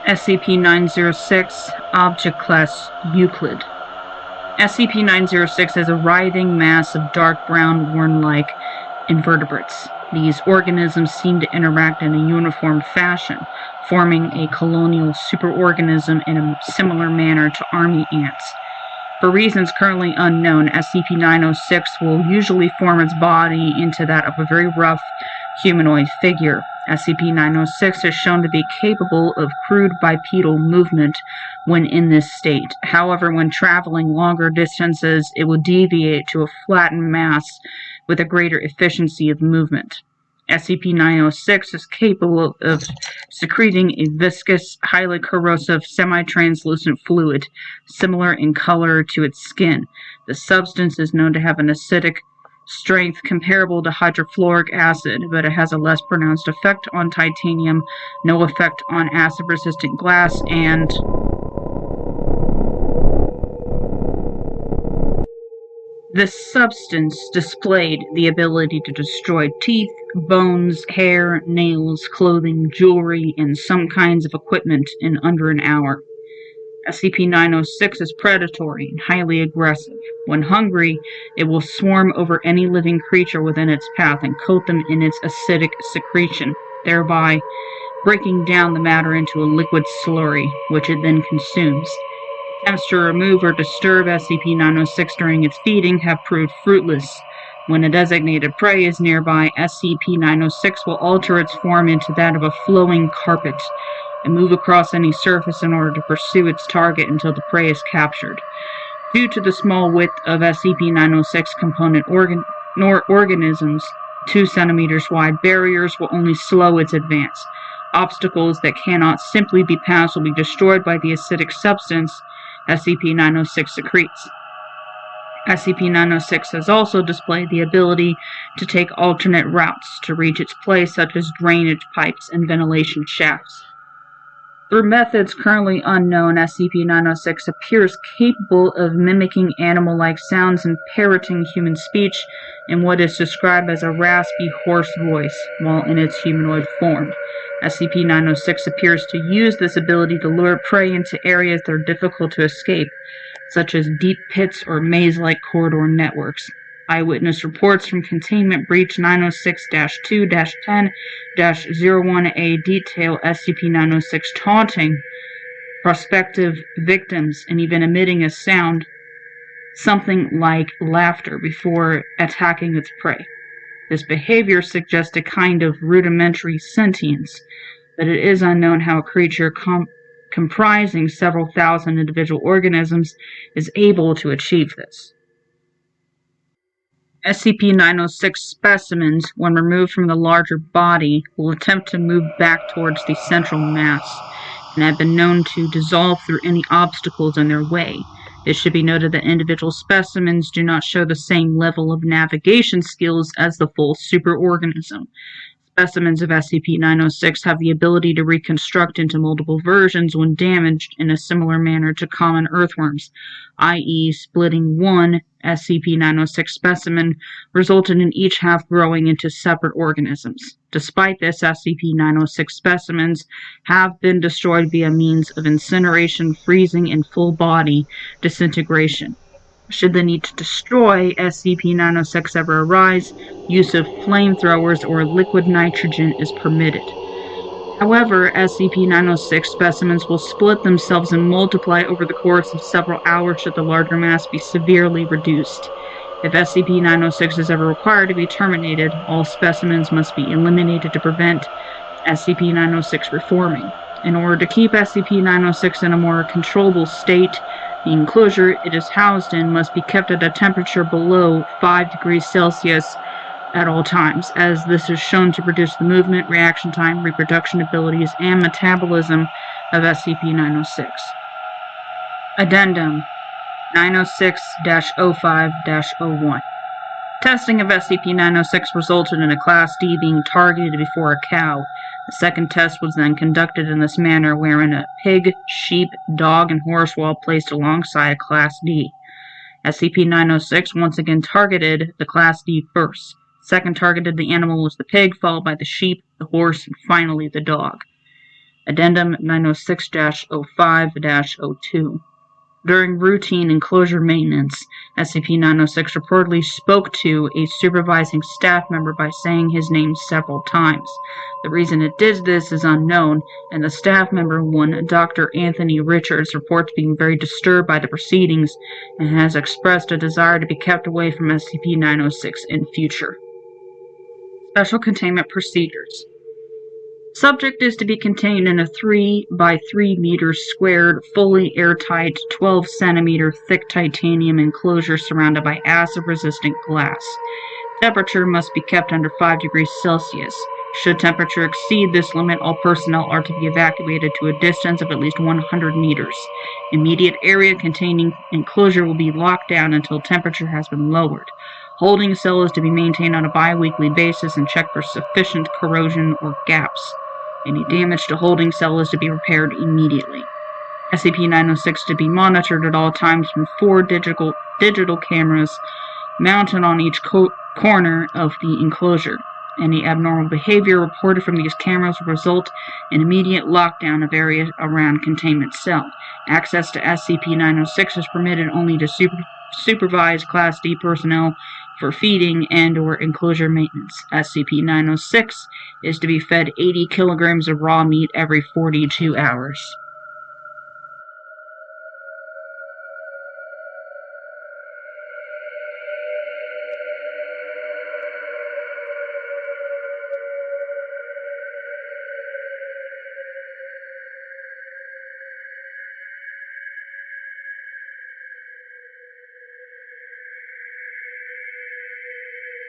SCP-906, Object Class Euclid. SCP-906 is a writhing mass of dark brown worm-like invertebrates. These organisms seem to interact in a uniform fashion, forming a colonial superorganism in a similar manner to army ants. For reasons currently unknown, SCP-906 will usually form its body into that of a very rough humanoid figure. SCP-906 is shown to be capable of crude bipedal movement when in this state. However, when traveling longer distances, it will deviate to a flattened mass with a greater efficiency of movement. SCP-906 is capable of secreting a viscous, highly corrosive, semi-translucent fluid, similar in color to its skin. The substance is known to have an acidic strength comparable to hydrofluoric acid, but it has a less pronounced effect on titanium, no effect on acid-resistant glass, and this substance displayed the ability to destroy teeth, bones, hair, nails, clothing, jewelry, and some kinds of equipment in under an hour. SCP-906 is predatory and highly aggressive. When hungry, it will swarm over any living creature within its path and coat them in its acidic secretion, thereby breaking down the matter into a liquid slurry, which it then consumes. Attempts to remove or disturb SCP-906 during its feeding have proved fruitless. When a designated prey is nearby, SCP-906 will alter its form into that of a flowing carpet and move across any surface in order to pursue its target until the prey is captured. Due to the small width of SCP-906 component organisms, 2 centimeters wide barriers will only slow its advance. Obstacles that cannot simply be passed will be destroyed by the acidic substance SCP-906 secretes. SCP-906 has also displayed the ability to take alternate routes to reach its prey, such as drainage pipes and ventilation shafts. Through methods currently unknown, SCP-906 appears capable of mimicking animal-like sounds and parroting human speech in what is described as a raspy, hoarse voice, while in its humanoid form. SCP-906 appears to use this ability to lure prey into areas that are difficult to escape, such as deep pits or maze-like corridor networks. Eyewitness reports from Containment Breach 906-2-10-01A detail SCP-906 taunting prospective victims and even emitting a sound, something like laughter, before attacking its prey. This behavior suggests a kind of rudimentary sentience, but it is unknown how a creature comprising several thousand individual organisms is able to achieve this. SCP-906 specimens, when removed from the larger body, will attempt to move back towards the central mass, and have been known to dissolve through any obstacles in their way. It should be noted that individual specimens do not show the same level of navigation skills as the full superorganism. Specimens of SCP-906 have the ability to reconstruct into multiple versions when damaged in a similar manner to common earthworms, i.e., splitting one SCP-906 specimen resulted in each half growing into separate organisms. Despite this, SCP-906 specimens have been destroyed via means of incineration, freezing, and full body disintegration. Should the need to destroy SCP-906 ever arise, use of flamethrowers or liquid nitrogen is permitted. However, SCP-906 specimens will split themselves and multiply over the course of several hours should the larger mass be severely reduced. If SCP-906 is ever required to be terminated, all specimens must be eliminated to prevent SCP-906 reforming. In order to keep SCP-906 in a more controllable state, the enclosure it is housed in must be kept at a temperature below 5 degrees Celsius at all times, as this is shown to reduce the movement, reaction time, reproduction abilities, and metabolism of SCP-906. Addendum 906-05-01. Testing of SCP-906 resulted in a Class D being targeted before a cow. The second test was then conducted in this manner, wherein a pig, sheep, dog, and horse were all placed alongside a Class D. SCP-906 once again targeted the Class D first. Second targeted the animal was the pig, followed by the sheep, the horse, and finally the dog. Addendum 906-05-02. During routine enclosure maintenance, SCP-906 reportedly spoke to a supervising staff member by saying his name several times. The reason it did this is unknown, and the staff member, one Dr. Anthony Richards, reports being very disturbed by the proceedings and has expressed a desire to be kept away from SCP-906 in future. Special Containment Procedures. Subject is to be contained in a 3 by 3 meters squared, fully airtight, 12 centimeter thick titanium enclosure surrounded by acid-resistant glass. Temperature must be kept under 5 degrees Celsius. Should temperature exceed this limit, all personnel are to be evacuated to a distance of at least 100 meters. Immediate area containing enclosure will be locked down until temperature has been lowered. Holding cell is to be maintained on a bi-weekly basis and checked for sufficient corrosion or gaps. Any damage to holding cell is to be repaired immediately. SCP-906 to be monitored at all times from 4 digital cameras mounted on each corner of the enclosure. Any abnormal behavior reported from these cameras will result in immediate lockdown of areas around containment cell. Access to SCP-906 is permitted only to supervised Class D personnel for feeding and/or enclosure maintenance. SCP-906 is to be fed 80 kilograms of raw meat every 42 hours.